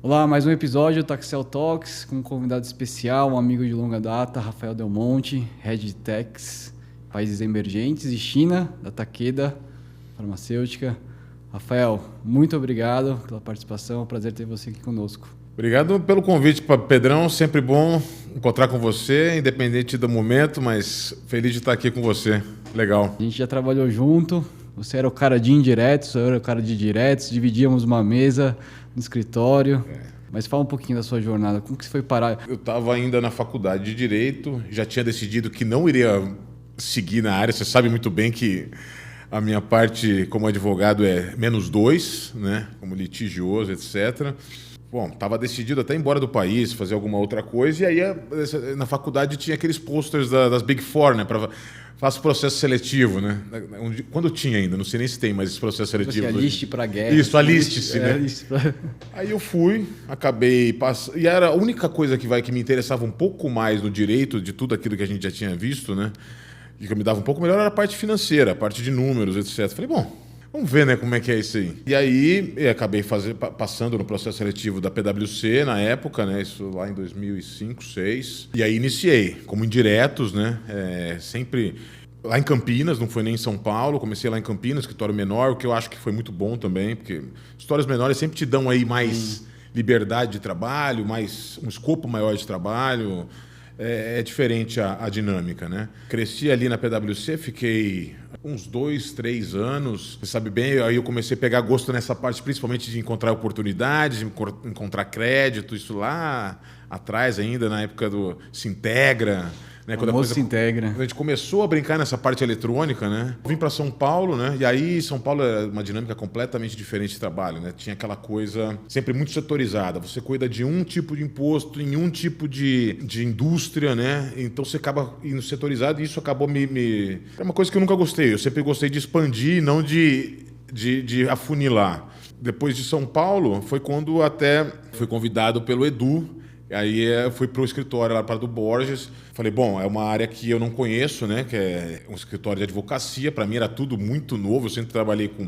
Olá, mais um episódio do Taxel Talks com um convidado especial, um amigo de longa data, Rafael Del Monte, Head de Techs, Países Emergentes e China, da Takeda Farmacêutica. Rafael, muito obrigado pela participação, é um prazer ter você aqui conosco. Obrigado pelo convite, Pedrão, sempre bom encontrar com você, independente do momento, mas feliz de estar aqui com você, legal. A gente já trabalhou junto, você era o cara de indiretos, eu era o cara de diretos, dividíamos uma mesa no escritório. Mas fala um pouquinho da sua jornada, como que você foi parar? Eu estava ainda na faculdade de Direito, já tinha decidido que não iria seguir na área, você sabe muito bem que a minha parte como advogado é -2, né? Como litigioso, etc. Bom, estava decidido até ir embora do país, fazer alguma outra coisa, e aí na faculdade tinha aqueles posters das Big Four, né? Faço processo seletivo, né? Quando tinha ainda, não sei nem se tem mais esse processo seletivo. Você aliste para guerra. Isso, aliste-se, né? Pra... Aí eu fui, acabei passando. E era a única coisa que me interessava um pouco mais no direito, de tudo aquilo que a gente já tinha visto, né? E que me dava um pouco melhor era a parte financeira, a parte de números, etc. Falei, bom, vamos ver, né, como é que é isso aí. E aí eu acabei passando no processo seletivo da PwC na época, né, isso lá em 2005, 2006. E aí iniciei como indiretos, né, sempre lá em Campinas, não foi nem em São Paulo. Comecei lá em Campinas, escritório menor, o que eu acho que foi muito bom também, porque escritórios menores sempre te dão aí mais liberdade de trabalho, mais um escopo maior de trabalho. É diferente a dinâmica, né? Cresci ali na PwC, fiquei uns 2, 3 anos. Você sabe bem, aí eu comecei a pegar gosto nessa parte, principalmente de encontrar oportunidades, de encontrar crédito, isso lá atrás ainda, na época do Sintegra. Né, quando a gente começou a brincar nessa parte eletrônica, né? Vim para São Paulo, né? E aí São Paulo é uma dinâmica completamente diferente de trabalho, né? Tinha aquela coisa sempre muito setorizada. Você cuida de um tipo de imposto em um tipo de indústria, né? Então você acaba indo setorizado e isso acabou É uma coisa que eu nunca gostei. Eu sempre gostei de expandir, não de afunilar. Depois de São Paulo, foi quando até fui convidado pelo Edu. Aí eu fui para o escritório lá para do Borges. Falei, bom, é uma área que eu não conheço, né? Que é um escritório de advocacia. Para mim era tudo muito novo. Eu sempre trabalhei com...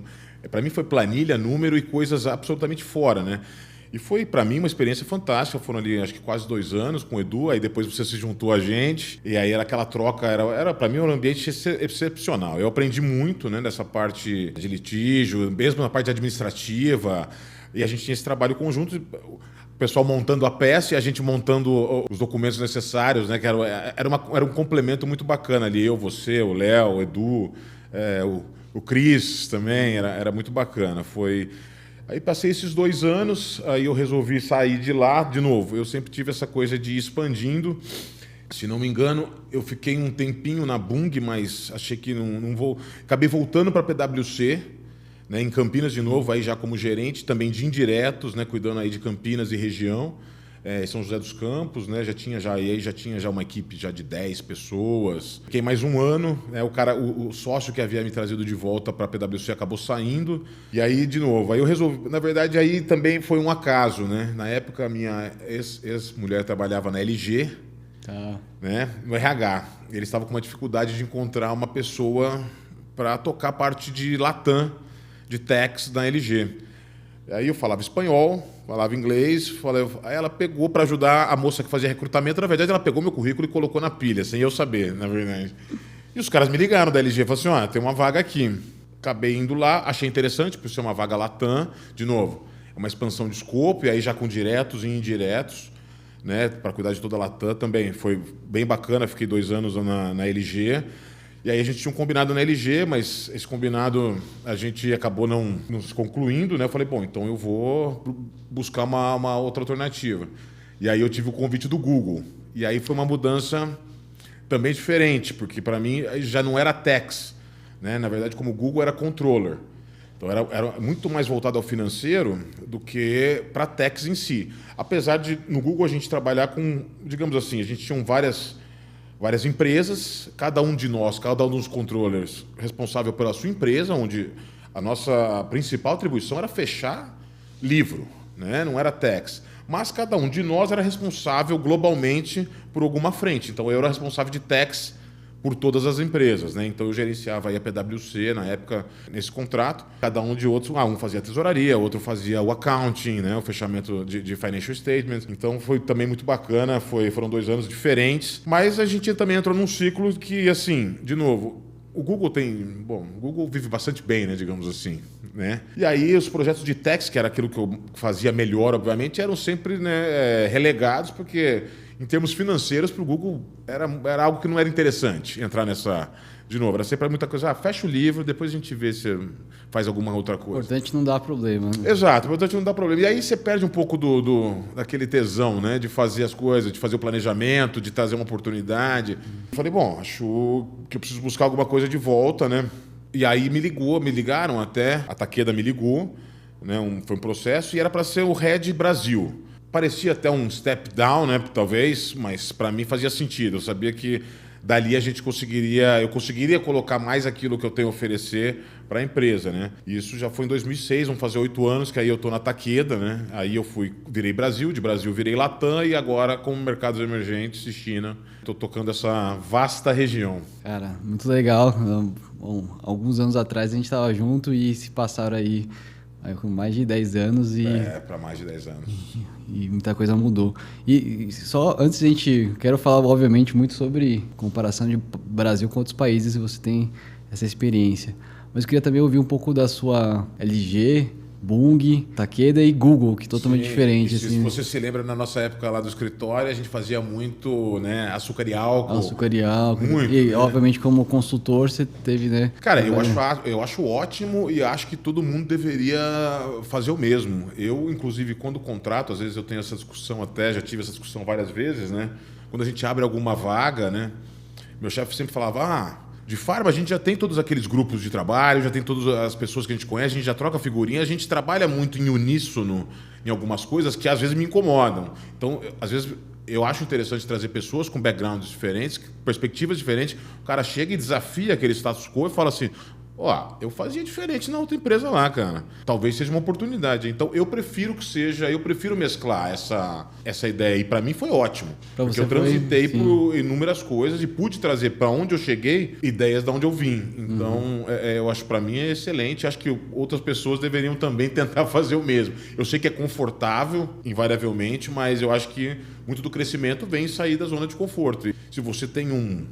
Para mim foi planilha, número e coisas absolutamente fora, né? E foi, para mim, uma experiência fantástica. Foram ali, acho que quase 2 anos com o Edu. Aí depois você se juntou a gente. E aí era aquela troca. Era para mim, um ambiente excepcional. Eu aprendi muito, né? Dessa parte de litígio, mesmo na parte administrativa. E a gente tinha esse trabalho conjunto. O pessoal montando a peça e a gente montando os documentos necessários, né? Que era um complemento muito bacana ali. Eu, você, o Léo, o Edu, o Cris também, era muito bacana. Aí passei esses 2 anos, aí eu resolvi sair de lá de novo. Eu sempre tive essa coisa de ir expandindo. Se não me engano, eu fiquei um tempinho na Bung, mas achei que não vou... Acabei voltando para a PwC, né, em Campinas de novo, aí já como gerente também de indiretos, né, cuidando aí de Campinas e região, São José dos Campos, né, já tinha uma equipe já de 10 pessoas. Fiquei mais 1 ano, né, o sócio que havia me trazido de volta para a PwC acabou saindo, e aí de novo, aí eu resolvi, na verdade aí também foi um acaso, né, na época a minha ex-mulher trabalhava na LG, né, no RH, eles estavam com uma dificuldade de encontrar uma pessoa para tocar a parte de Latam, de techs da LG. Aí eu falava espanhol, falava inglês, aí ela pegou para ajudar a moça que fazia recrutamento. Na verdade, ela pegou meu currículo e colocou na pilha, sem eu saber, na verdade. E os caras me ligaram da LG e falaram assim, tem uma vaga aqui. Acabei indo lá, achei interessante, por ser uma vaga Latam, de novo, é uma expansão de escopo, e aí já com diretos e indiretos, né, para cuidar de toda a Latam também. Foi bem bacana, fiquei 2 anos na LG. E aí a gente tinha um combinado na LG, mas esse combinado a gente acabou não se concluindo, né? Eu falei, bom, então eu vou buscar uma outra alternativa. E aí eu tive o convite do Google. E aí foi uma mudança também diferente, porque para mim já não era tax, né? Na verdade, como o Google era controller. Então era muito mais voltado ao financeiro do que para tax em si. Apesar de no Google a gente trabalhar com, digamos assim, a gente tinha várias empresas, cada um dos controllers responsável pela sua empresa, onde a nossa principal atribuição era fechar livro, né? Não era tax. Mas cada um de nós era responsável globalmente por alguma frente. Então eu era responsável de tax por todas as empresas, né? Então eu gerenciava aí a PwC na época nesse contrato, cada um de outros, um fazia a tesouraria, outro fazia o accounting, né? O fechamento de financial statements. Então foi também muito bacana, foram 2 anos diferentes, mas a gente também entrou num ciclo que, assim, de novo, o Google o Google vive bastante bem, né, digamos assim, né? E aí os projetos de tax, que era aquilo que eu fazia melhor, obviamente, eram sempre, né, relegados, porque em termos financeiros, para o Google era algo que não era interessante entrar nessa. De novo, era sempre muita coisa. Fecha o livro, depois a gente vê se faz alguma outra coisa. Importante não dar problema. Né? Exato, importante não dar problema. E aí você perde um pouco daquele tesão, né? De fazer as coisas, de fazer o planejamento, de trazer uma oportunidade. Falei, bom, acho que eu preciso buscar alguma coisa de volta, né? E aí me ligaram até, a Takeda me ligou, né? Foi um processo, e era para ser o Head Brasil. Parecia até um step down, né, talvez, mas para mim fazia sentido. Eu sabia que dali eu conseguiria colocar mais aquilo que eu tenho a oferecer para a empresa, né? Isso já foi em 2006, vão fazer 8 anos que aí eu estou na Takeda, né? Aí eu virei Brasil, de Brasil virei Latam e agora com mercados emergentes e China, estou tocando essa vasta região. Cara, muito legal. Bom, alguns anos atrás a gente estava junto e se passaram aí com mais de 10 anos e... para mais de 10 anos. E muita coisa mudou. E só antes quero falar, obviamente, muito sobre comparação de Brasil com outros países, se você tem essa experiência. Mas eu queria também ouvir um pouco da sua LG, Bung, Takeda e Google, que é totalmente diferente. Assim. Se você se lembra, na nossa época lá do escritório, a gente fazia muito, né, açúcar e álcool. Açúcar e álcool. Muito, e, né? obviamente, como consultor, você teve, né? Cara, eu acho ótimo e acho que todo mundo deveria fazer o mesmo. Eu, inclusive, quando contrato, às vezes eu tenho essa discussão até, já tive essa discussão várias vezes, né? Quando a gente abre alguma vaga, né? Meu chefe sempre falava, de farma a gente já tem todos aqueles grupos de trabalho, já tem todas as pessoas que a gente conhece, a gente já troca figurinha, a gente trabalha muito em uníssono em algumas coisas que às vezes me incomodam. Então, às vezes eu acho interessante trazer pessoas com backgrounds diferentes, perspectivas diferentes. O cara chega e desafia aquele status quo e fala assim, eu fazia diferente na outra empresa lá, cara. Talvez seja uma oportunidade. Então, eu prefiro mesclar essa ideia. E para mim foi ótimo. Porque eu transitei por inúmeras coisas e pude trazer para onde eu cheguei ideias de onde eu vim. Então, eu acho para mim é excelente. Acho que outras pessoas deveriam também tentar fazer o mesmo. Eu sei que é confortável, invariavelmente, mas eu acho que muito do crescimento vem sair da zona de conforto. E se você tem um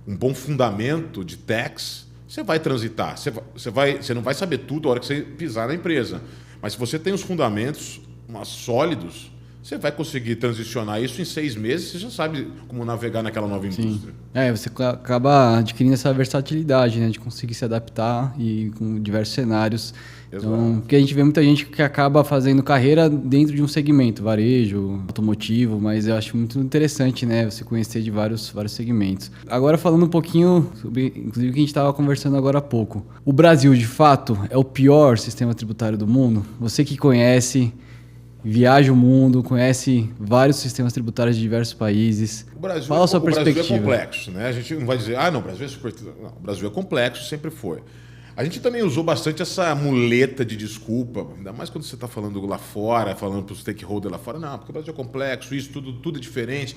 bom fundamento de tax, você vai transitar, você não vai saber tudo a hora que você pisar na empresa. Mas se você tem os fundamentos sólidos, você vai conseguir transicionar isso em 6 meses, você já sabe como navegar naquela nova indústria. Você acaba adquirindo essa versatilidade, né, de conseguir se adaptar e com diversos cenários. Então, porque a gente vê muita gente que acaba fazendo carreira dentro de um segmento, varejo, automotivo, mas eu acho muito interessante, né, você conhecer de vários segmentos. Agora falando um pouquinho sobre, inclusive, o que a gente estava conversando agora há pouco. O Brasil, de fato, é o pior sistema tributário do mundo? Você que conhece, viaja o mundo, conhece vários sistemas tributários de diversos países. Fala a sua perspectiva. O Brasil é complexo, né? A gente não vai dizer, não, o Brasil é super... Não, o Brasil é complexo, sempre foi. A gente também usou bastante essa muleta de desculpa, ainda mais quando você está falando lá fora, falando para os stakeholders lá fora, não, porque o Brasil é complexo, isso, tudo é diferente.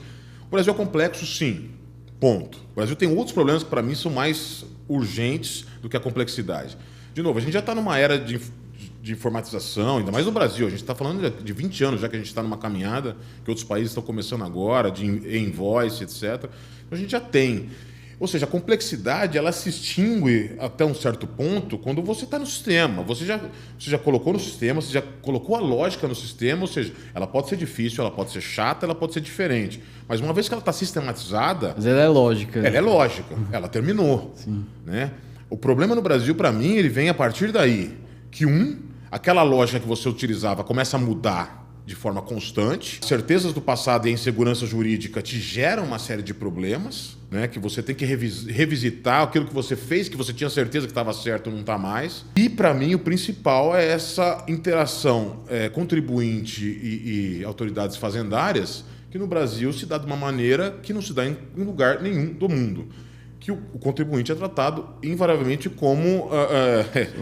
O Brasil é complexo, sim, ponto. O Brasil tem outros problemas que para mim são mais urgentes do que a complexidade. De novo, a gente já está numa era de informatização, ainda mais no Brasil. A gente está falando de 20 anos já que a gente está numa caminhada, que outros países estão começando agora, de e-invoice, etc. Então a gente já tem. Ou seja, a complexidade ela se extingue até um certo ponto quando você está no sistema. Você já colocou no sistema, você já colocou a lógica no sistema, ou seja, ela pode ser difícil, ela pode ser chata, ela pode ser diferente. Mas uma vez que ela está sistematizada... Mas ela é lógica. Ela é lógica, ela terminou. Sim. Né? O problema no Brasil, para mim, ele vem a partir daí. Que aquela lógica que você utilizava começa a mudar de forma constante. Certezas do passado e a insegurança jurídica te geram uma série de problemas, né? Que você tem que revisitar aquilo que você fez, que você tinha certeza que estava certo, não está mais. E, para mim, o principal é essa interação contribuinte e autoridades fazendárias, que no Brasil se dá de uma maneira que não se dá em lugar nenhum do mundo. Que o contribuinte é tratado invariavelmente como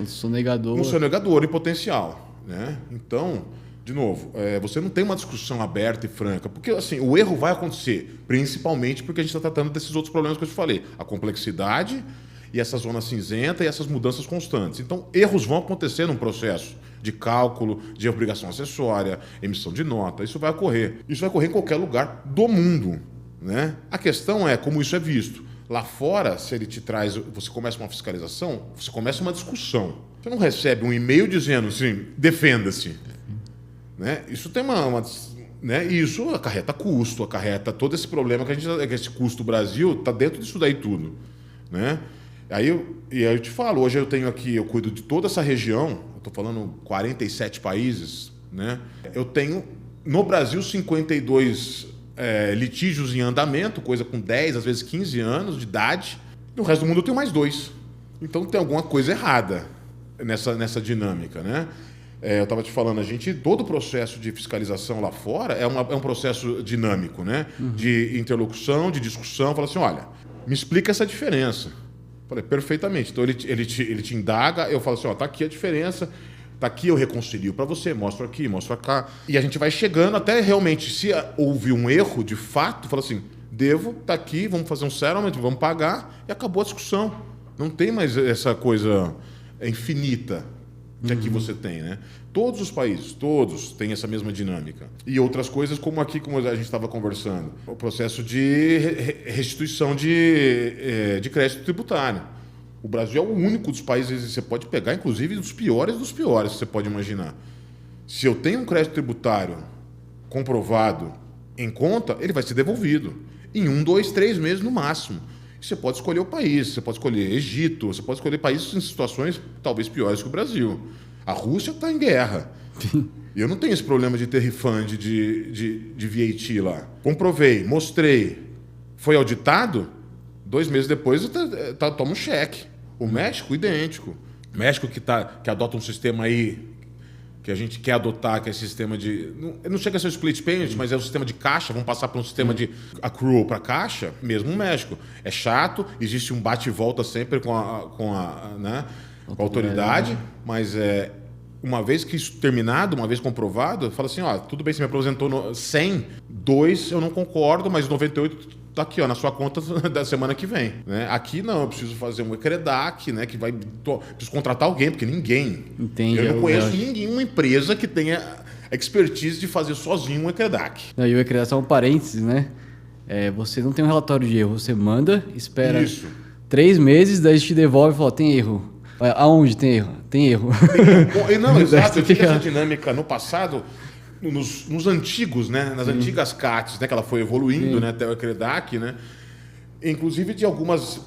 sonegador. Um sonegador em potencial, né? Então, De novo, você não tem uma discussão aberta e franca, porque assim, o erro vai acontecer, principalmente porque a gente está tratando desses outros problemas que eu te falei, a complexidade e essa zona cinzenta e essas mudanças constantes. Então, erros vão acontecer num processo de cálculo, de obrigação acessória, emissão de nota, isso vai ocorrer. Isso vai ocorrer em qualquer lugar do mundo, né? A questão é como isso é visto. Lá fora, se ele te traz, você começa uma fiscalização, você começa uma discussão. Você não recebe um e-mail dizendo assim, defenda-se. Né? Isso tem né? Isso acarreta custo, acarreta todo esse problema que esse custo do Brasil está dentro disso daí tudo. Né? Aí eu te falo, hoje eu cuido de toda essa região, eu estou falando 47 países, né? Eu tenho no Brasil 52 litígios em andamento, coisa com 10, às vezes 15 anos de idade. No resto do mundo eu tenho mais 2. Então tem alguma coisa errada nessa dinâmica, né? Eu estava te falando, todo o processo de fiscalização lá fora é um processo dinâmico, né? De interlocução, de discussão. Fala assim, olha, me explica essa diferença. Falei, perfeitamente. Então ele te indaga, eu falo assim, ó, tá aqui a diferença, tá aqui, eu reconcilio para você, mostro aqui, mostro cá. E a gente vai chegando até realmente, se houve um erro de fato, fala assim, tá aqui, vamos fazer um settlement, vamos pagar, e acabou a discussão. Não tem mais essa coisa infinita que aqui você tem, né? Todos os países, todos têm essa mesma dinâmica. E outras coisas, como aqui, como a gente estava conversando, o processo de restituição de crédito tributário. O Brasil é o único dos países que você pode pegar, inclusive dos piores que você pode imaginar. Se eu tenho um crédito tributário comprovado em conta, ele vai ser devolvido em 1, 2, 3 meses no máximo. Você pode escolher o país, você pode escolher Egito, você pode escolher países em situações talvez piores que o Brasil. A Rússia está em guerra. E eu não tenho esse problema de ter refund de VAT lá. Comprovei, mostrei, foi auditado, 2 meses depois toma um cheque. O México, idêntico. O México que adota um sistema aí que a gente quer adotar, que é esse sistema de... Não chega a ser o split payment, mas é um sistema de caixa, vamos passar para um sistema de accrual para caixa, mesmo no México. É chato, existe um bate e volta sempre com a autoridade, mas uma vez que isso terminado, uma vez comprovado, fala assim, ó, tudo bem, você me apresentou 100, 2 eu não concordo, mas 98 está aqui, ó, na sua conta da semana que vem. Né? Aqui não, eu preciso fazer um ECREDAC, né, preciso contratar alguém, porque ninguém... Entendi, eu não conheço nenhuma empresa que tenha expertise de fazer sozinho um ECREDAC. Não, e o ECREDAC só um parênteses, né? Você não tem um relatório de erro, você manda, espera 3 meses, daí te devolve e fala, tem erro. Aonde tem erro? Tem erro. Não, exato, eu tive essa dinâmica no passado... Nos antigos, né? Nas antigas CATs, né? Que ela foi evoluindo, né? Até o ECREDAC, né? Inclusive de algumas...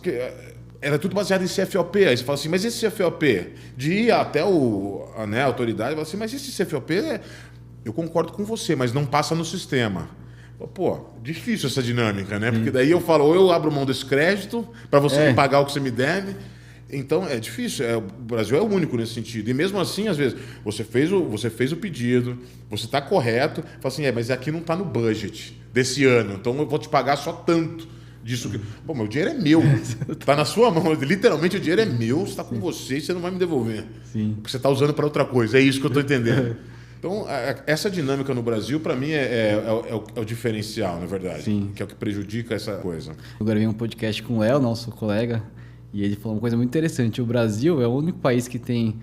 Era tudo baseado em CFOP. Aí você fala assim, mas esse CFOP? De ir até a autoridade, fala assim, mas esse CFOP, eu concordo com você, mas não passa no sistema. Pô, difícil essa dinâmica, né? Porque daí eu falo, ou eu abro mão desse crédito para você me pagar o que você me deve... Então, é difícil. O Brasil é o único nesse sentido. E mesmo assim, às vezes, você fez o pedido, você está correto, fala assim, mas aqui não está no budget desse ano, então eu vou te pagar só tanto disso. Pô, mas o dinheiro é meu, está na sua mão. Literalmente, o dinheiro é meu, está com você e você não vai me devolver. Sim. Porque você está usando para outra coisa. É isso que eu estou entendendo. Então, essa dinâmica no Brasil, para mim, é o diferencial, na verdade. Sim. Que é o que prejudica essa coisa. Eu gravei um podcast com o Léo, nosso colega, e ele falou uma coisa muito interessante. O Brasil é o único país que tem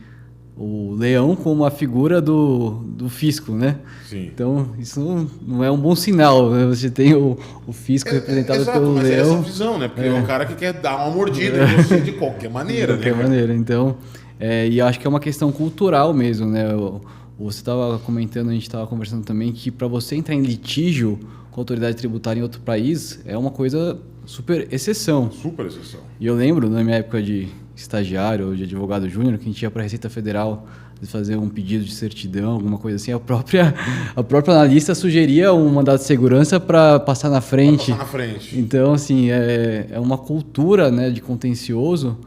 o leão como a figura do fisco, né? Sim. Então, isso não é um bom sinal, né? Você tem o fisco representado pelo mas leão. É essa visão, né? Porque é um cara que quer dar uma mordida em você de qualquer maneira. De qualquer maneira. Então, e acho que é uma questão cultural mesmo, né? Você estava comentando, a gente estava conversando também, que para você entrar em litígio com a autoridade tributária em outro país é uma coisa super exceção. Super exceção. E eu lembro, na minha época de estagiário ou de advogado júnior, que a gente ia para a Receita Federal fazer um pedido de certidão, alguma coisa assim, a própria analista sugeria um mandado de segurança para passar na frente. Pra passar na frente. Então, assim, é uma cultura, né, de contencioso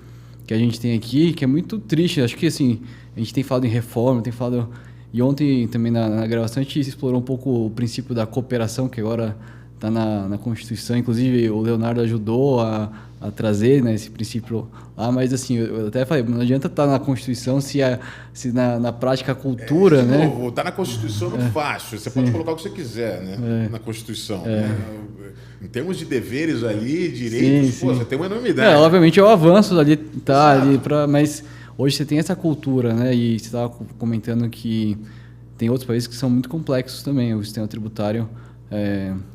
que a gente tem aqui, que é muito triste. Acho que, assim, a gente tem falado em reforma, tem falado... E ontem também na gravação a gente explorou um pouco o princípio da cooperação, que agora tá na Constituição, inclusive o Leonardo ajudou a trazer, né, esse princípio lá, mas assim, eu até falei, não adianta estar na Constituição se na prática a cultura, né? Novo, tá na Constituição é muito fácil, você pode colocar o que você quiser, né, na Constituição. Né? Em termos de deveres ali, direitos, sim. Você tem uma enormidade. Obviamente é o avanço ali, mas hoje você tem essa cultura, né? E você estava comentando que tem outros países que são muito complexos também. O sistema tributário,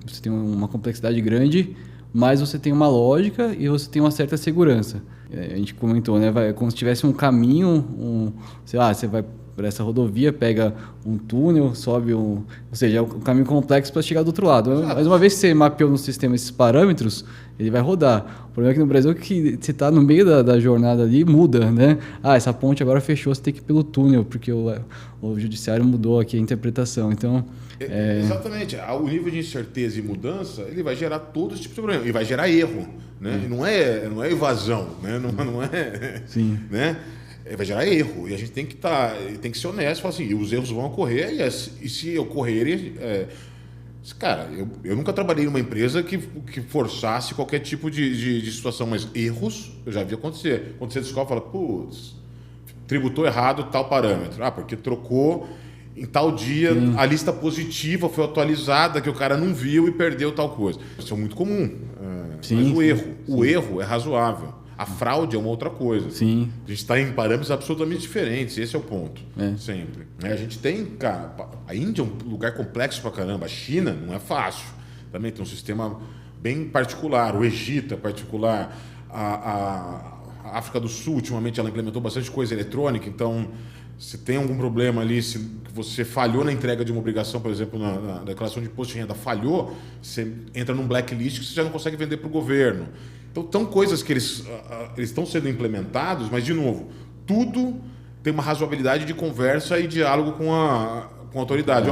você tem uma complexidade grande, mas você tem uma lógica e você tem uma certa segurança. A gente comentou, né? Como se tivesse um caminho, sei lá, você vai por essa rodovia, pega um túnel, sobe ou seja, é um caminho complexo para chegar do outro lado. Exato. Mas uma vez que você mapeou no sistema esses parâmetros, ele vai rodar. O problema é que no Brasil que você está no meio da jornada ali, muda, né? Essa ponte agora fechou, você tem que ir pelo túnel, porque o judiciário mudou aqui a interpretação. Então, exatamente. O nível de incerteza e mudança, ele vai gerar todo esse tipo de problema. E vai gerar erro, né? E não é evasão, né? Não é... Sim. Né? Vai gerar erro. E a gente tem que ser honesto e falar assim, os erros vão ocorrer e se ocorrerem... Cara, eu nunca trabalhei em uma empresa que forçasse qualquer tipo de situação, mas erros eu já vi acontecer. Quando você descobre, fala, putz, tributou errado tal parâmetro. Porque trocou em tal dia, a lista positiva foi atualizada, que o cara não viu e perdeu tal coisa. Isso é muito comum. Mas o erro é razoável. A fraude é uma outra coisa. Sim. A gente está em parâmetros absolutamente diferentes. Esse é o ponto. Sempre. A gente tem, cara... A Índia é um lugar complexo pra caramba. A China não é fácil. Também tem um sistema bem particular. O Egito é particular. A África do Sul, ultimamente, ela implementou bastante coisa eletrônica. Então, se tem algum problema ali, se você falhou na entrega de uma obrigação, por exemplo, na declaração de imposto de renda, falhou, você entra num blacklist que você já não consegue vender para o governo. Então, são coisas que eles estão sendo implementados, mas, de novo, tudo tem uma razoabilidade de conversa e diálogo com a autoridade.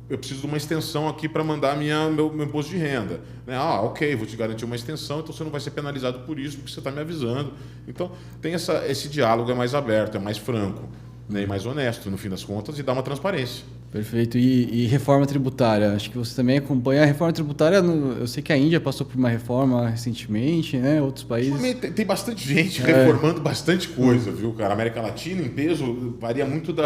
Eu preciso de uma extensão aqui para mandar meu imposto de renda. Né? Ok, vou te garantir uma extensão, então você não vai ser penalizado por isso, porque você está me avisando. Então, tem esse diálogo é mais aberto, é mais franco, né? E mais honesto, no fim das contas, e dá uma transparência. Perfeito. E reforma tributária? Acho que você também acompanha a reforma tributária. Eu sei que a Índia passou por uma reforma recentemente, né? Outros países. Tem bastante gente reformando bastante coisa, viu, cara? A América Latina, em peso, varia muito do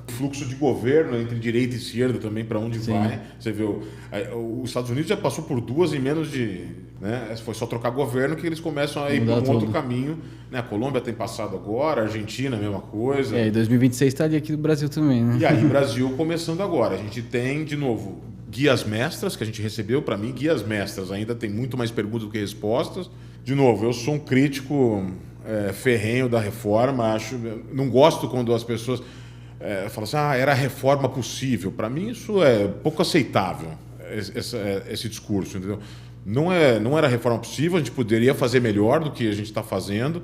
fluxo de governo entre direita e esquerda também, para onde vai. Você vê, os Estados Unidos já passou por duas em menos de... Né? Foi só trocar governo que eles começam a ir para um outro caminho. Né? A Colômbia tem passado agora, a Argentina, a mesma coisa. E 2026 está ali aqui no Brasil também, né? E aí, Brasil começando agora. A gente tem, de novo, guias mestras, que a gente recebeu. Para mim, guias mestras ainda tem muito mais perguntas do que respostas. De novo, eu sou um crítico ferrenho da reforma. Não gosto quando as pessoas falam assim, era a reforma possível. Para mim, isso é pouco aceitável, esse discurso, entendeu? Não era reforma possível, a gente poderia fazer melhor do que a gente está fazendo.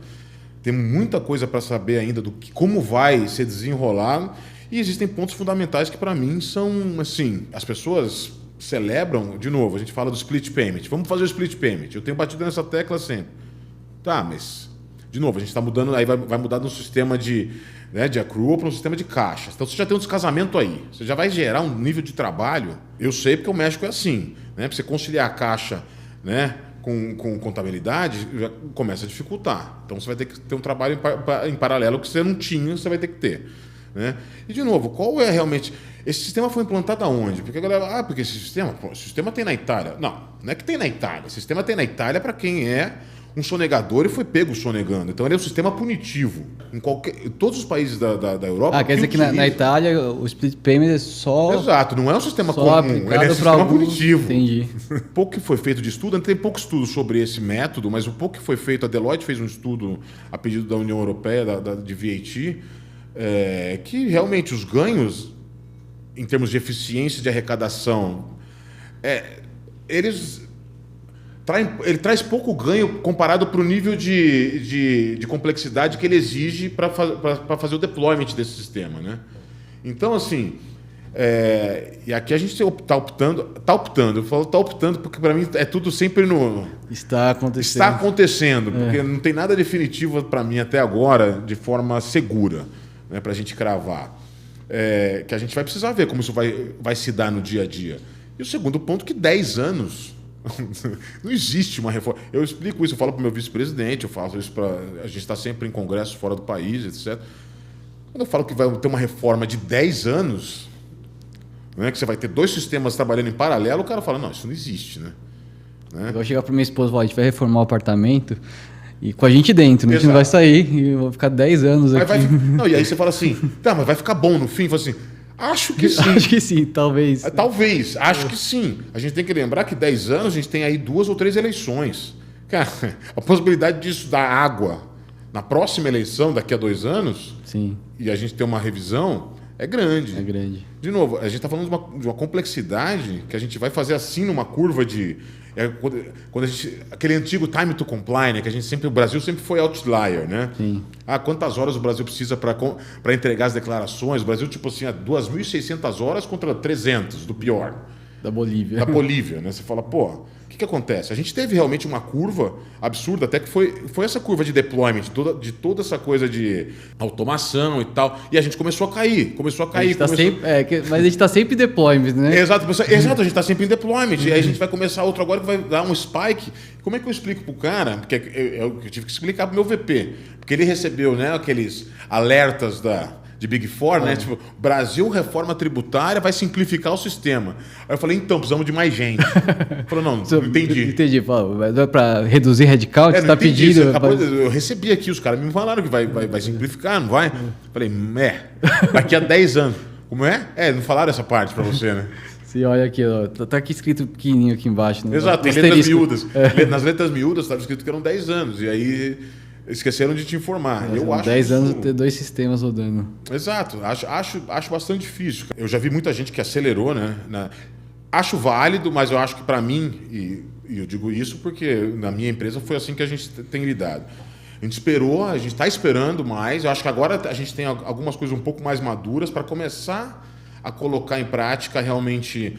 Tem muita coisa para saber ainda como vai ser desenrolado. E existem pontos fundamentais que, para mim, são assim... As pessoas celebram, de novo, a gente fala do split payment. Vamos fazer o split payment. Eu tenho batido nessa tecla sempre. Tá, mas... De novo, a gente está mudando... Aí vai mudar de um sistema de accrual para um sistema de caixa. Então, você já tem um descasamento aí. Você já vai gerar um nível de trabalho. Eu sei porque o México é assim. Né? Para você conciliar a caixa, né, com contabilidade, já começa a dificultar. Então, você vai ter que ter um trabalho em paralelo que você não tinha, você vai ter que ter. Né? E, de novo, qual é realmente... Esse sistema foi implantado aonde? Porque a galera... porque esse sistema tem na Itália. Não é que tem na Itália. Esse sistema tem na Itália para quem é um sonegador e foi pego sonegando. Então, ele é um sistema punitivo. Em todos os países da Europa... quer dizer que na Itália o split payment é só... Exato, não é um sistema comum, ele é um sistema punitivo. Entendi. Pouco que foi feito de estudo, tem pouco estudo sobre esse método, mas o pouco que foi feito, a Deloitte fez um estudo a pedido da União Europeia, de VAT, que realmente os ganhos, em termos de eficiência de arrecadação, ele traz pouco ganho comparado para o nível de complexidade que ele exige para fazer o deployment desse sistema, né? Então, assim, e aqui a gente está optando, eu falo está optando porque para mim é tudo sempre no... Está acontecendo. Está acontecendo, porque não tem nada definitivo para mim até agora de forma segura, né, para a gente cravar. Que a gente vai precisar ver como isso vai se dar no dia a dia. E o segundo ponto, que 10 anos Não existe uma reforma. Eu explico isso, eu falo para o meu vice-presidente, eu falo isso para... A gente está sempre em congressos fora do país, etc. Quando eu falo que vai ter uma reforma de 10 anos, né, que você vai ter 2 sistemas trabalhando em paralelo, o cara fala, não, isso não existe, né? Eu vou chegar para minha esposa e falar, a gente vai reformar o apartamento e com a gente dentro, a gente não vai sair e eu vou ficar 10 anos aqui. Não, e aí você fala assim, tá, mas vai ficar bom no fim? Fala assim, acho que sim. Acho que sim, talvez. Talvez, acho que sim. A gente tem que lembrar que 10 anos a gente tem aí 2 ou 3 eleições. Cara, a possibilidade disso dar água na próxima eleição, daqui a 2 anos, sim, e a gente ter uma revisão, é grande. É grande. De novo, a gente está falando de uma complexidade que a gente vai fazer assim numa curva de... quando a gente, aquele antigo time to comply, né, que a gente sempre, o Brasil sempre foi outlier, né? Sim. Quantas horas o Brasil precisa para entregar as declarações? O Brasil, tipo assim, 2.600 horas contra 300 do pior. Da Bolívia. Da Bolívia, né? Você fala, pô, o que acontece? A gente teve realmente uma curva absurda, até que foi essa curva de deployment, de toda essa coisa de automação e tal, e a gente começou a cair. Mas a gente está sempre em deployment, né? Exato, a gente está sempre em deployment, e aí a gente vai começar outro agora que vai dar um spike. Como é que eu explico pro cara? Porque eu tive que explicar pro meu VP, porque ele recebeu, né, aqueles alertas de Big Four, né? Tipo, Brasil, reforma tributária vai simplificar o sistema. Aí eu falei, então, precisamos de mais gente. Ele falou, não entendi. Entendi. Mas é para reduzir headcount, você está pedindo... Eu recebi aqui, os caras me falaram que vai simplificar, não vai? Falei, daqui a 10 anos. Como é? Não falaram essa parte para você, né? Sim, olha aqui, ó. Tá aqui escrito pequenininho aqui embaixo. Exato, tem letras miúdas. Nas letras miúdas estava escrito que eram 10 anos. E aí... esqueceram de te informar. Eu acho 10 anos ter 2 sistemas rodando. Exato. Acho bastante difícil. Eu já vi muita gente que acelerou, né? Acho válido, mas eu acho que para mim, e eu digo isso porque na minha empresa foi assim que a gente tem lidado. A gente esperou, a gente está esperando mais. Eu acho que agora a gente tem algumas coisas um pouco mais maduras para começar a colocar em prática realmente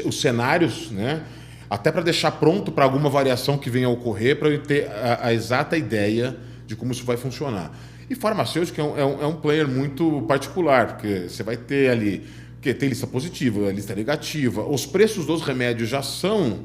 os cenários, né? Até para deixar pronto para alguma variação que venha a ocorrer, para eu ter a exata ideia de como isso vai funcionar. E farmacêutico é um player muito particular, porque você vai ter ali, porque tem lista positiva, lista negativa, os preços dos remédios já são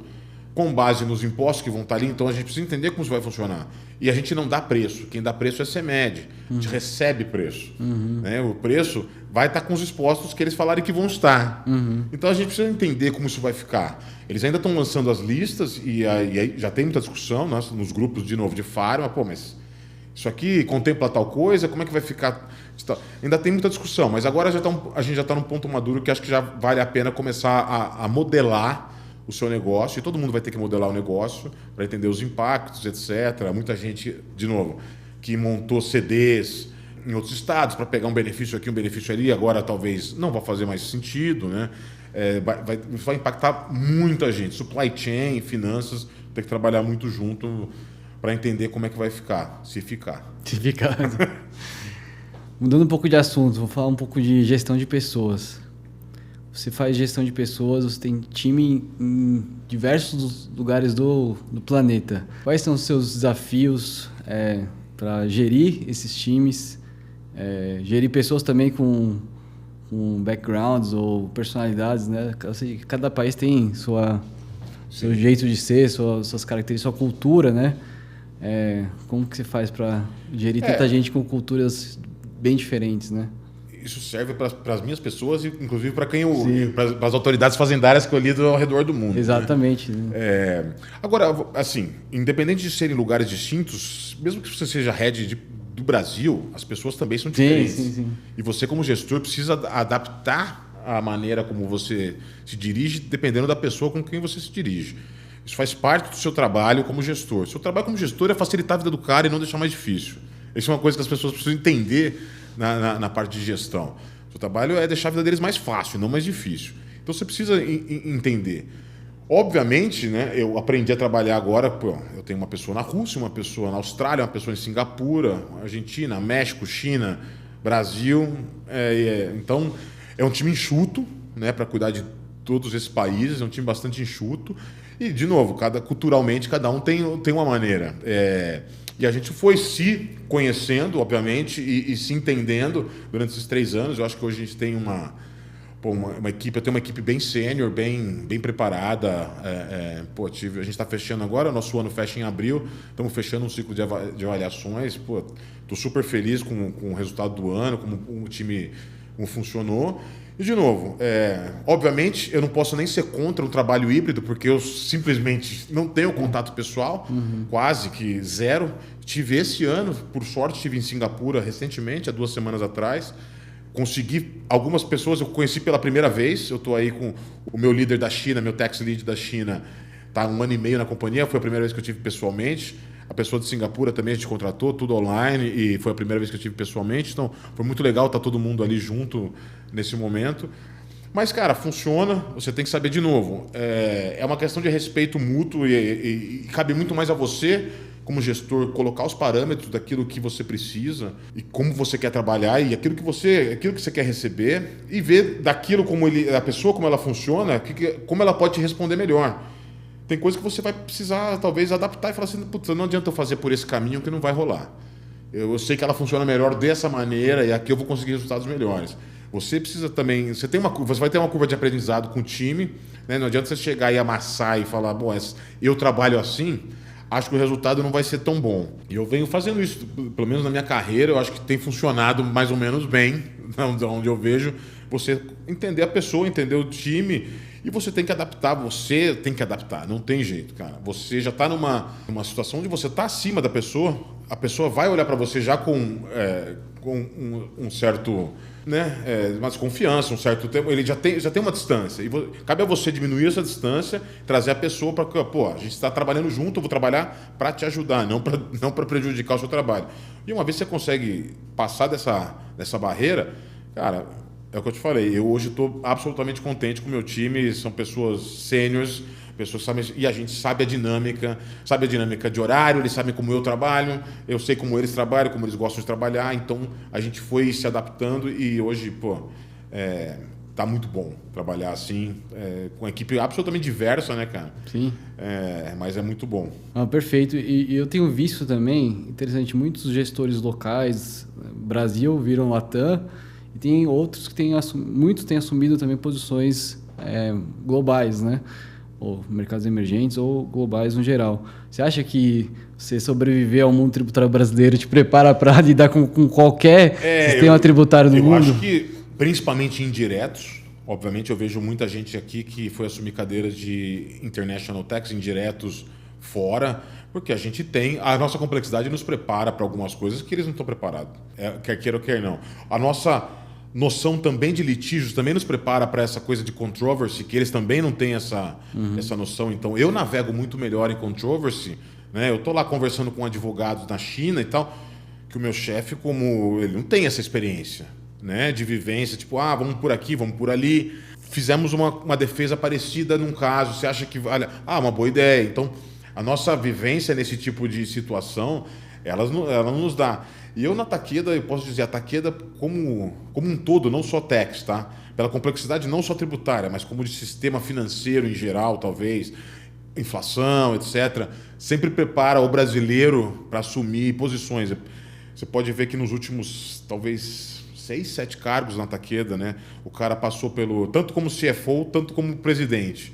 com base nos impostos que vão estar ali, então a gente precisa entender como isso vai funcionar. E a gente não dá preço, quem dá preço é a CEMED, a gente recebe preço. Né? O preço vai estar com os expostos que eles falarem que vão estar. Então a gente precisa entender como isso vai ficar. Eles ainda estão lançando as listas e aí já tem muita discussão nos grupos, de novo, de farma, mas isso aqui contempla tal coisa, como é que vai ficar? Ainda tem muita discussão, mas agora a gente já está num ponto maduro que acho que já vale a pena começar a modelar o seu negócio, e todo mundo vai ter que modelar o negócio para entender os impactos, etc. Muita gente, de novo, que montou CDs em outros estados para pegar um benefício aqui, um benefício ali, agora talvez não vai fazer mais sentido, né? Vai impactar muita gente. Supply chain, finanças, tem que trabalhar muito junto para entender como é que vai ficar, se ficar. Mudando um pouco de assunto, vou falar um pouco de gestão de pessoas. Você faz gestão de pessoas, você tem time em diversos lugares do planeta. Quais são os seus desafios para gerir esses times? Gerir pessoas também com backgrounds ou personalidades, né? Cada país tem seu jeito de ser, suas características, sua cultura, né? Como que você faz para gerir tanta gente com culturas bem diferentes, né? Isso serve para as minhas pessoas e, inclusive, para as autoridades fazendárias que eu lido ao redor do mundo. Exatamente. Né? Agora, assim, independente de serem lugares distintos, mesmo que você seja head do Brasil, as pessoas também são diferentes. Sim. E você, como gestor, precisa adaptar a maneira como você se dirige, dependendo da pessoa com quem você se dirige. Isso faz parte do seu trabalho como gestor. Seu trabalho como gestor é facilitar a vida do cara e não deixar mais difícil. Isso é uma coisa que as pessoas precisam entender na parte de gestão. O seu trabalho é deixar a vida deles mais fácil, não mais difícil. Então você precisa entender. Obviamente, né, eu aprendi a trabalhar agora, eu tenho uma pessoa na Rússia, uma pessoa na Austrália, uma pessoa em Singapura, Argentina, México, China, Brasil. Então, é um time enxuto, né, para cuidar de todos esses países, é um time bastante enxuto. E, de novo, culturalmente, cada um tem uma maneira. E a gente foi se conhecendo, obviamente, e se entendendo durante esses 3 anos. Eu acho que hoje a gente tem Pô, uma equipe, eu tenho uma equipe bem sênior, bem preparada. Pô, a gente está fechando agora, nosso ano fecha em abril, estamos fechando um ciclo de avaliações. Pô, tô super feliz com o resultado do ano, como o time como funcionou. E, de novo, obviamente, eu não posso nem ser contra o trabalho híbrido, porque eu simplesmente não tenho contato pessoal, quase que zero. Tive esse ano, por sorte, estive em Singapura recentemente, há 2 semanas atrás. Consegui, algumas pessoas eu conheci pela primeira vez. Eu estou aí com o meu líder da China, meu tax lead da China, está há 1 ano e meio na companhia, foi a primeira vez que eu tive pessoalmente. A pessoa de Singapura também a gente contratou, tudo online, e foi a primeira vez que eu tive pessoalmente. Então, foi muito legal estar todo mundo ali junto nesse momento. Mas, cara, funciona, você tem que saber de novo. É uma questão de respeito mútuo e cabe muito mais a você, como gestor, colocar os parâmetros daquilo que você precisa e como você quer trabalhar e aquilo que você quer receber e ver daquilo como a pessoa, como ela funciona, como ela pode te responder melhor. Tem coisa que você vai precisar, talvez, adaptar e falar assim, putz, não adianta eu fazer por esse caminho que não vai rolar. Eu sei que ela funciona melhor dessa maneira e aqui eu vou conseguir resultados melhores. Você precisa também, você vai ter uma curva de aprendizado com o time, né? Não adianta você chegar e amassar e falar, bom, eu trabalho assim, acho que o resultado não vai ser tão bom. E eu venho fazendo isso, pelo menos na minha carreira, eu acho que tem funcionado mais ou menos bem, onde eu vejo você entender a pessoa, entender o time. E você tem que adaptar, não tem jeito, cara. Você já está numa situação onde você está acima da pessoa, a pessoa vai olhar para você já com um certo, uma desconfiança, um certo tempo, ele já tem uma distância. E cabe a você diminuir essa distância, trazer a pessoa para que, pô, a gente está trabalhando junto, eu vou trabalhar para te ajudar, não para prejudicar o seu trabalho. E uma vez que você consegue passar dessa barreira, cara, é o que eu te falei, eu hoje estou absolutamente contente com o meu time, são pessoas sêniores, pessoas que sabem, e a gente sabe a dinâmica de horário, eles sabem como eu trabalho, eu sei como eles trabalham, como eles gostam de trabalhar, então a gente foi se adaptando e hoje, tá muito bom trabalhar assim, com uma equipe absolutamente diversa, né, cara? Sim. Mas é muito bom. Perfeito. E eu tenho visto também, interessante, muitos gestores locais, Brasil viram Latam, e tem outros que muitos têm assumido também posições globais, né? Ou mercados emergentes ou globais no geral. Você acha que você sobreviver ao mundo tributário brasileiro te prepara para lidar com qualquer sistema tributário do mundo? Eu acho que, principalmente indiretos, obviamente eu vejo muita gente aqui que foi assumir cadeiras de International Tax indiretos fora, porque a nossa complexidade nos prepara para algumas coisas que eles não estão preparados, quer queira ou quer não. A nossa noção também de litígios também nos prepara para essa coisa de controversy, que eles também não têm essa noção. Então, eu navego muito melhor em controversy, né? Eu estou lá conversando com advogados na China e tal, que o meu chefe, como ele não tem essa experiência, né, de vivência, tipo, vamos por aqui, vamos por ali. Fizemos uma defesa parecida num caso, você acha que vale? Uma boa ideia. Então, a nossa vivência nesse tipo de situação, ela não nos dá. E eu na Takeda, eu posso dizer, a Takeda como um todo, não só tax, tá? Pela complexidade não só tributária, mas como de sistema financeiro em geral, talvez, inflação, etc., sempre prepara o brasileiro para assumir posições. Você pode ver que nos últimos, talvez, 6, 7 cargos na Takeda, né? O cara passou tanto como CFO, tanto como presidente.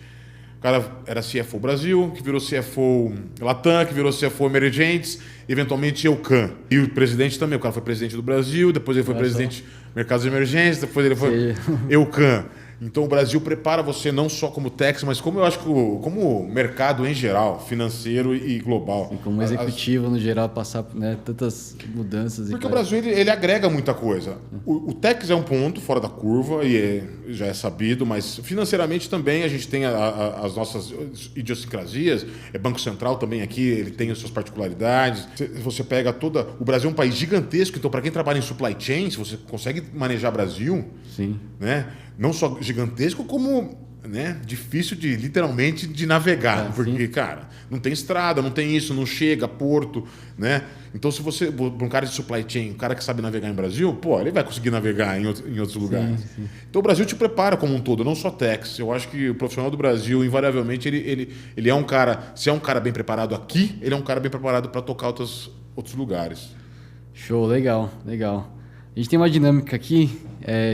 O cara era CFO Brasil, que virou CFO Latam, que virou CFO Emergentes, eventualmente EUCAN. E o presidente também, o cara foi presidente do Brasil, depois ele foi presidente do Mercados Emergentes, depois ele foi EUCAN. Então o Brasil prepara você não só como tax, mas como eu acho que como mercado em geral, financeiro e global. E como executivo no geral passar, né, tantas mudanças. Porque o Brasil ele agrega muita coisa. O tax é um ponto fora da curva e já é sabido, mas financeiramente também a gente tem as nossas idiosincrasias. Banco Central também aqui, ele tem as suas particularidades. Você pega o Brasil é um país gigantesco, então para quem trabalha em supply chain, se você consegue manejar Brasil, sim, né? Não só gigantesco, como, né, difícil literalmente de navegar. Porque, cara, não tem estrada, não tem isso, não chega, porto, né? Então, se você, um cara de supply chain, um cara que sabe navegar em Brasil, ele vai conseguir navegar em outros lugares. Sim. Então, o Brasil te prepara como um todo, não só tax. Eu acho que o profissional do Brasil, invariavelmente, ele é um cara, se é um cara bem preparado aqui, ele é um cara bem preparado para tocar outros lugares. Show, legal. A gente tem uma dinâmica aqui,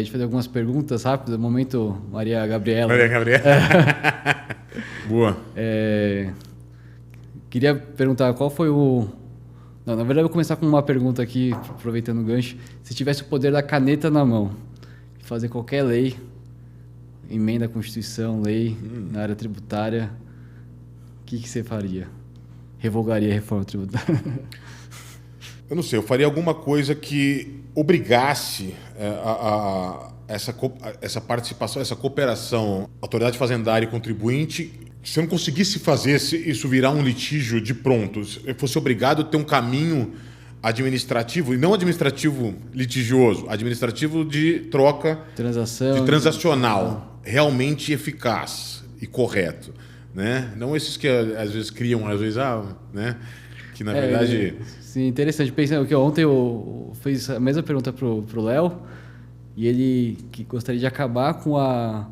de fazer algumas perguntas rápidas. Momento, Maria Gabriela. Maria Gabriela. Boa. Queria perguntar qual foi o... Não, na verdade, eu vou começar com uma pergunta aqui, aproveitando o gancho. Se tivesse o poder da caneta na mão, fazer qualquer lei, emenda à Constituição, lei na área tributária, o que você faria? Revogaria a reforma tributária? Eu não sei, eu faria alguma coisa que obrigasse essa participação, essa cooperação, autoridade fazendária e contribuinte. Se eu não conseguisse fazer isso virar um litígio de pronto, se eu fosse obrigado a ter um caminho administrativo, e não administrativo litigioso, administrativo de troca, transacional, realmente eficaz e correto. Né? Não esses que às vezes criam, às vezes, né? Que na verdade... Sim, interessante. Pensando que ontem eu fiz a mesma pergunta pro Léo, e ele que gostaria de acabar com a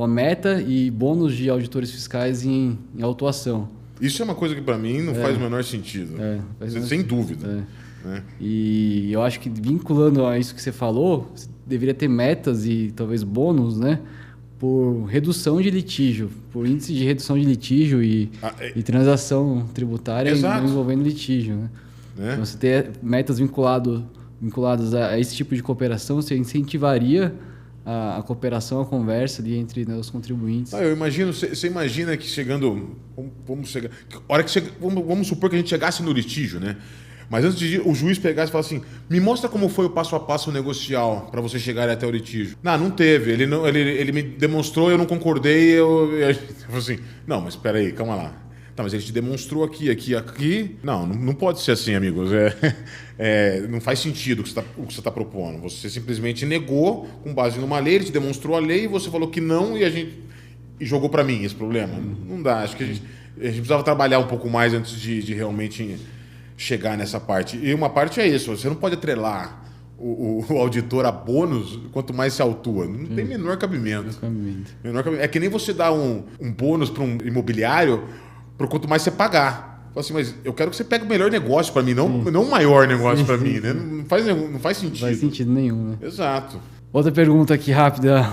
meta e bônus de auditores fiscais em autuação. Isso é uma coisa que para mim não faz o menor sentido. Sem dúvida. Né? E eu acho que vinculando a isso que você falou, você deveria ter metas e talvez bônus, né? Por redução de litígio, por índice de redução de litígio e transação tributária envolvendo litígio. Né? Então, você ter metas vinculadas a esse tipo de cooperação, você incentivaria a cooperação, a conversa ali entre os contribuintes. Eu imagino, você imagina que chegando, vamos supor que a gente chegasse no litígio, né? Mas antes de o juiz pegasse e falasse assim, me mostra como foi o passo a passo negocial para você chegar até o litígio. Não teve. Ele me demonstrou, eu não concordei. Eu falei assim, não, mas espera aí, calma lá. Tá, mas ele te demonstrou aqui. Não pode ser assim, amigos. Não faz sentido o que você está propondo. Você simplesmente negou com base numa lei, ele te demonstrou a lei e você falou que não e jogou para mim esse problema. Não dá. Acho que a gente precisava trabalhar um pouco mais antes de realmente chegar nessa parte. E uma parte é isso, você não pode atrelar o auditor a bônus quanto mais se autua. Não tem menor cabimento. É que nem você dar um bônus para um imobiliário para quanto mais você pagar. Fala assim, mas eu quero que você pegue o melhor negócio para mim, não o maior negócio para mim. Né? Não faz sentido. Não faz sentido nenhum. Né? Exato. Outra pergunta aqui rápida.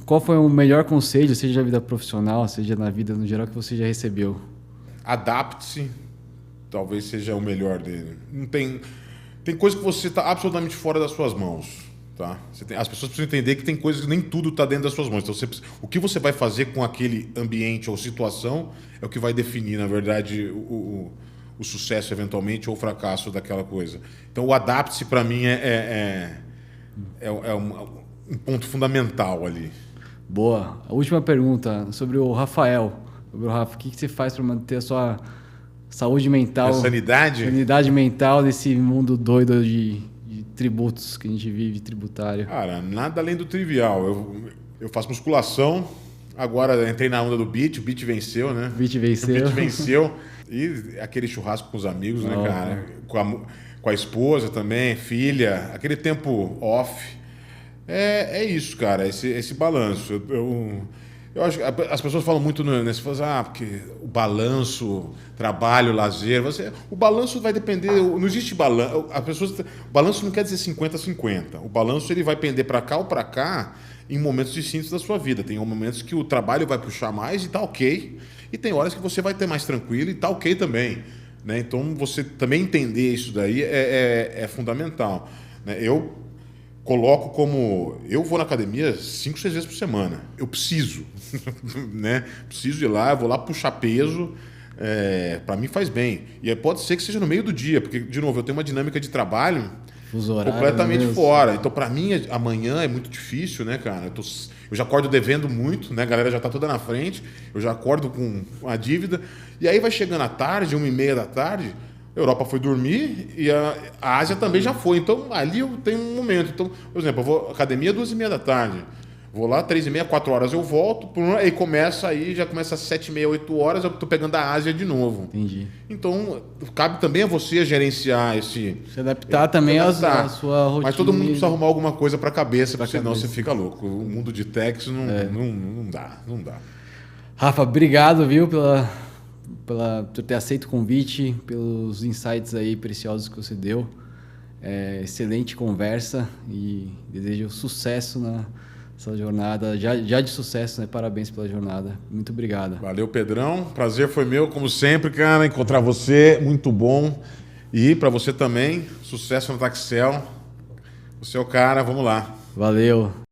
Qual foi o melhor conselho, seja na vida profissional, seja na vida no geral, que você já recebeu? Adapte-se. Talvez seja o melhor dele. Não tem coisa que você está absolutamente fora das suas mãos. Tá? As pessoas precisam entender que tem coisas que nem tudo está dentro das suas mãos. Então, o que você vai fazer com aquele ambiente ou situação é o que vai definir, na verdade, o sucesso eventualmente ou o fracasso daquela coisa. Então, o adapte-se, para mim, é um ponto fundamental ali. Boa. A última pergunta sobre o Rafael. Sobre o Rafa, o que você faz para manter a sua saúde mental, a sanidade mental nesse mundo doido de tributos que a gente vive, tributário? Cara, nada além do trivial. Eu faço musculação, agora entrei na onda do beat, o beat venceu, né? O beat venceu. E aquele churrasco com os amigos, né, cara? Com a esposa também, filha, aquele tempo off. É isso, cara, esse balanço. Eu acho que as pessoas falam muito nesse, porque o balanço, trabalho, lazer, o balanço vai depender, não existe balanço, o balanço não quer dizer 50-50, o balanço ele vai pender para cá ou para cá em momentos distintos da sua vida. Tem momentos que o trabalho vai puxar mais e tá ok, e tem horas que você vai ter mais tranquilo e tá ok também. Né? Então você também entender isso daí é fundamental. Né? Eu coloco como... Eu vou na academia 5, 6 vezes por semana. Eu preciso. Né? Preciso ir lá, eu vou lá puxar peso. Para mim faz bem. E pode ser que seja no meio do dia, porque, de novo, eu tenho uma dinâmica de trabalho completamente fora. Então, para mim, amanhã é muito difícil, né, cara? Eu já acordo devendo muito, né? A galera já tá toda na frente. Eu já acordo com a dívida. E aí vai chegando à tarde, 1h30 da tarde... A Europa foi dormir e a Ásia também já foi. Então, ali eu tenho um momento. Então, por exemplo, eu vou à academia 2h30 da tarde. Vou lá, 3h30, 4 horas eu volto. Aí já começa às 7h30, 8 horas, eu estou pegando a Ásia de novo. Entendi. Então, cabe também a você gerenciar esse... Se adaptar também à sua rotina. Mas todo mundo precisa arrumar alguma coisa para a cabeça, porque senão você fica louco. O mundo de techs não dá. Rafa, obrigado, viu, por ter aceito o convite, pelos insights aí preciosos que você deu. Excelente conversa e desejo sucesso nessa jornada, já de sucesso, né? Parabéns pela jornada. Muito obrigado. Valeu, Pedrão. Prazer foi meu, como sempre, cara, encontrar você. Muito bom. E para você também, sucesso no Taxel. Você é o cara, vamos lá. Valeu.